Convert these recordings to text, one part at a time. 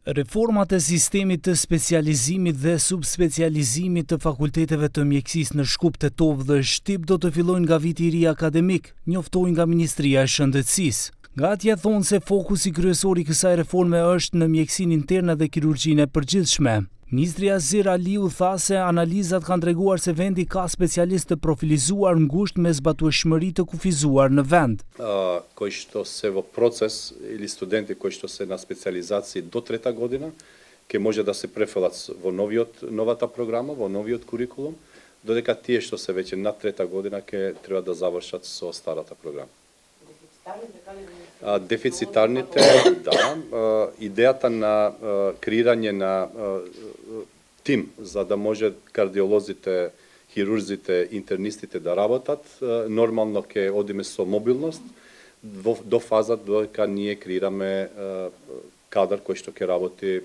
Reformat e sistemit të specializimit dhe subspecializimit të fakulteteve të mjekësisë në Shkup-Tetov dhe Shtyp do të fillojnë nga viti i ri akademik, njoftoi nga Ministria e Shëndetësisë. Nga atje thonë se fokusi kryesor i kësaj reforme është në mjekësinë interne dhe kirurgjinë e përgjithshme. Ministri Azir Aliu tha se analizat kanë treguar se vendi ka specialistë të profilizuar ngushtë me zbatueshmëri të kufizuar në vend. Koji što se vo proces ili studenti koji što se na specijalizaciji do 3. godina, ke može da se prefilac vo novata programa, vo noviot kurikulum, dodeka tije što se već na 3. godina ke treba da završat so starata programa. Deficitarните, да. Идеята на креирање на тим за да може кардиолозите, хирурзите, интернистите да работат, нормално ќе одиме со мобилност до фаза додека ние креираме кадар кој што ќе работи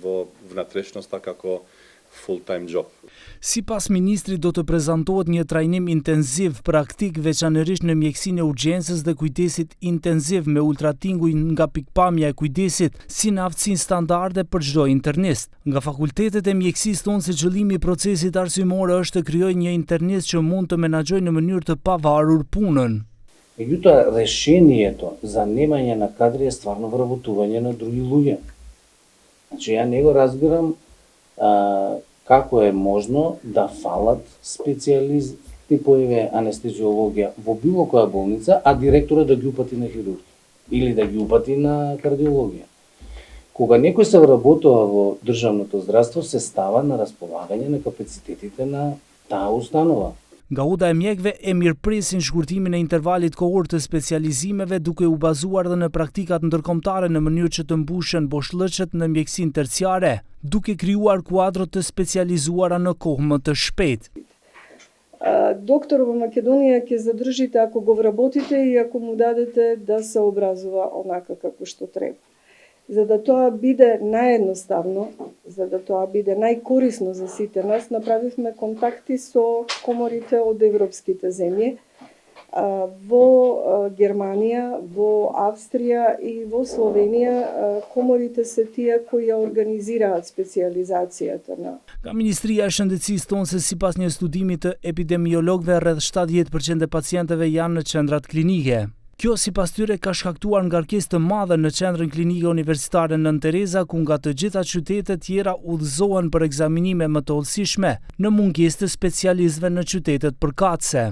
во внатрешноста како full-time job. Sipas ministrit do të prezantohet një trajnim intenziv praktik veçanërisht në mjekësinë e urgjencës dhe kujdesit intenziv me ultratinguj nga pikpamja e kujdesit si në aftësinë standarde për çdo internist. Nga fakultetet e mjekësisë thonë se qëllimi i procesit arsyemor është të krijojë një internist që mund të menaxhojë në mënyrë të pavarur punën. Меѓутоа, решението за немање на кадри е стварно вработување на други луѓе. Значи, ја не го разбирам како е можно да фалат специјалисти по анестезиологија во било која болница, а директорот да ги упати на хирургија или да ги упати на кардиологија. Кога некој се вработува во државното здравство, се става на располагање на капацитетите на таа установа. Gauda e mjekëve e mirëpresin shkurtimin e intervalit kohor të specializimeve duke u bazuar dhe në praktikat ndërkombëtare në mënyrë që të mbushen boshllëqet në mjekësinë terciare, duke krijuar kuadro të specializuara në kohë më të shpejtë. Доктор во Македонија ќе задржите ако го вработите и ако му дадете да се образува онака како што треба. За да тоа биде наједноставно, за да тоа биде најкорисно за сите нас, направивме контакти со коморите од европските земји. Во Германија, во Австрија и во Словенија коморите се тие кои ја организираат специализацијата на. Nga Ministria e Shëndetësisë thonë se sipas një studimi të epidemiologëve rreth 70% e pacientëve janë në qendrat klinike. Kjo sipas tyre ka shkaktuar ngarkesë të madhe në qendrën klinike universitare Nën Tereza, ku nga të gjitha qytetet tjera udhëzohen për ekzaminime më të hollësishme në mungesë të specialistëve në qytetet përkatëse.